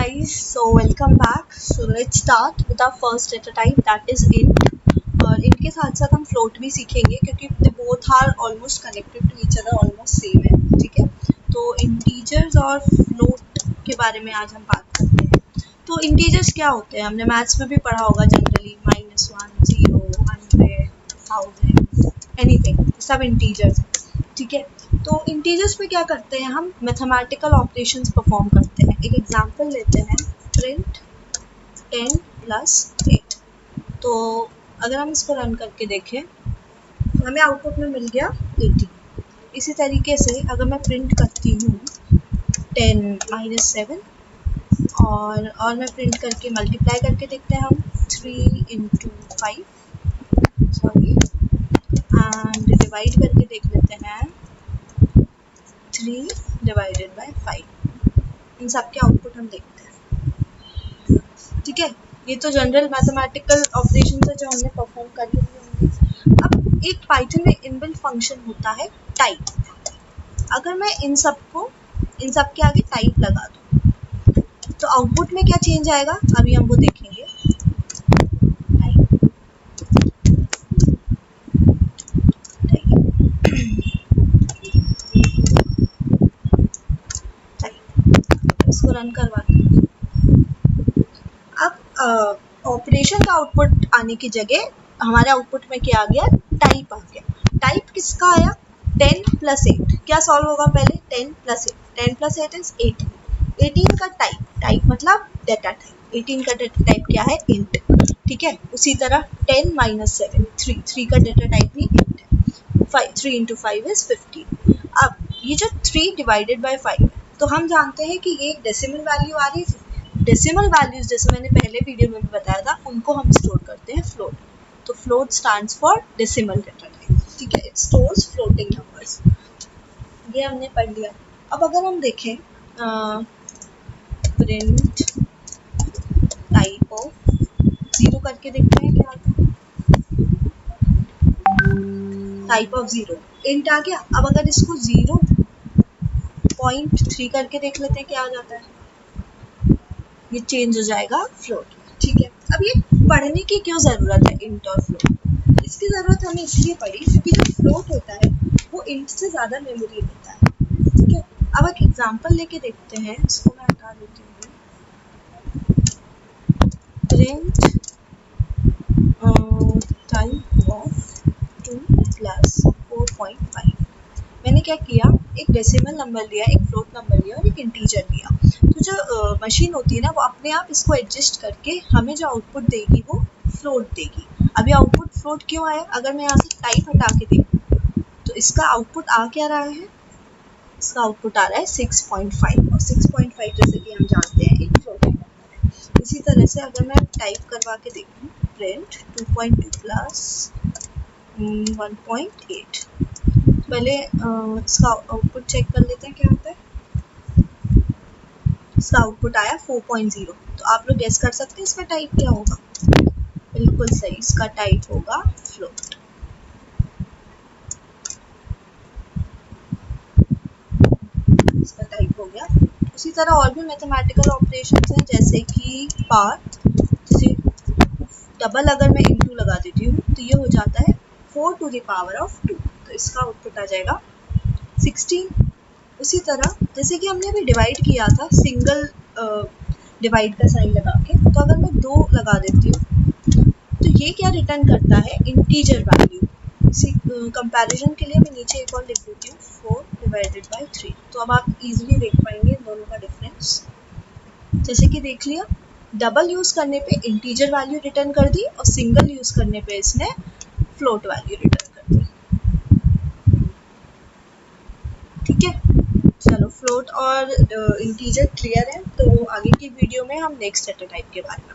guys, so welcome back. So let's start with our first data type, that is int. और int के साथ साथ हम float भी सीखेंगे क्योंकि they both are almost connected to each other, almost same है, ठीक है। तो integers और float के बारे में आज हम बात करते हैं। तो integers क्या होते हैं, हमने मैथ्स में भी पढ़ा होगा जनरली, -1, 0, 100, 1000, एनीथिंग, सब integers हैं, ठीक है। तो इंटीजर्स पे क्या करते हैं, हम मैथमेटिकल ऑपरेशंस परफॉर्म करते हैं। एक एग्जांपल लेते हैं, प्रिंट 10 + 8। तो अगर हम इसको रन करके देखें तो हमें आउटपुट में मिल गया 80। इसी तरीके से अगर मैं प्रिंट करती हूँ 10 - 7 और मैं प्रिंट करके मल्टीप्लाई करके देखते हैं हम 3 × 5 एंड डिवाइड करके देख लेते हैं 3 / 5। इन सब के आउटपुट हम देखते हैं, ठीक है। ये तो जनरल मैथमेटिकल ऑपरेशन है जो हमने परफॉर्म कर लिए होंगे। अब एक पाइथन में इनबिल्ट फंक्शन होता है टाइप। अगर मैं इन सब के आगे टाइप लगा दूँ तो आउटपुट में क्या चेंज आएगा, अभी हम वो देखेंगे। इसको रन करवाते हैं। अब ऑपरेशन का आउटपुट आने की जगह हमारे आउटपुट में क्या आ गया, टाइप आ गया। टाइप किसका आया, 10 + 8। क्या सॉल्व होगा पहले, 10 + 8, 10 + 8 इज 18। 18 का टाइप मतलब डेटा टाइप, 18 का डेटा टाइप क्या है, इंट, ठीक है। उसी तरह 10 - 7, 3 का डेटा टाइप भी इंट है। 3 × 5 इज 15। अब ये जो 3 / 5 तो हम जानते हैं कि ये एक डेसिमल वैल्यू आ रही थी। डेसिमल वैल्यूज जैसे मैंने पहले वीडियो में भी बताया था, उनको हम स्टोर करते हैं फ्लोट। तो float stands for decimal data type, ठीक है। It stores floating numbers. ये हमने पढ़ लिया। अब अगर हम देखें प्रिंट टाइप ऑफ 0 करके देखते हैं क्या आता है। टाइप ऑफ 0 इंट आ गया। अब अगर इसको 0.3 करके देख लेते हैं क्या आ जाता है, ये चेंज हो जाएगा फ्लोट, ठीक है। अब ये पढ़ने की क्यों ज़रूरत है इंट और फ्लोट, इसकी ज़रूरत हमें इसलिए पड़ी क्योंकि जो फ्लोट होता है वो इंट से ज़्यादा मेमोरी लेता है, ठीक है। अब एक एग्जांपल लेके देखते हैं, इसको मैं हटा देती हूँ। Print type of 2 + 4.5। मैंने क्या किया, एक डेसिमल नंबर लिया, एक फ्लोट नंबर लिया और एक इंटीजर लिया। तो जो मशीन होती है ना, वो अपने आप इसको एडजस्ट करके हमें जो आउटपुट देगी वो फ्लोट देगी। अभी आउटपुट फ्लोट क्यों आया, अगर मैं यहाँ से टाइप हटा के देखूँ तो इसका आउटपुट आ क्या रहा है, इसका आउटपुट आ रहा है 6.5 और 6.5 जैसे कि हम जानते हैं एक फ्लोटिंग नंबर है। इसी तरह से अगर मैं टाइप करवा के देखूँ प्रिंट 2.2 + 1.8, पहले इसका आउटपुट चेक कर लेते हैं क्या होता है। इसका आउटपुट आया 4.0। तो आप लोग गेस कर सकते हैं इसका टाइप क्या होगा, बिल्कुल सही, इसका टाइप होगा फ्लोट। इसका टाइप हो गया। उसी तरह और भी मैथमेटिकल ऑपरेशंस हैं जैसे कि पार्ट, जैसे डबल अगर मैं इंटू लगा देती हूँ तो ये हो जाता है 4 to the power of 2, तो इसका आउटपुट आ जाएगा 16। उसी तरह जैसे कि हमने अभी डिवाइड किया था सिंगल डिवाइड का साइन लगा के, तो अगर मैं 2 लगा देती हूँ तो ये क्या रिटर्न करता है, इंटीजर वैल्यू। इसी कंपैरिजन के लिए मैं नीचे एक और लिख देती हूँ 4 / 3। तो अब आप इजीली देख पाएंगे इन दोनों का डिफरेंस। जैसे कि देख लिया, डबल यूज़ करने पे इंटीजर वैल्यू रिटर्न कर दी और सिंगल यूज़ करने पे इसने फ्लोट वैल्यू रिटर्न कर दी, ठीक है। चलो, फ्लोट और इंटीजर क्लियर है, तो आगे की वीडियो में हम नेक्स्ट डेटा टाइप के बारे में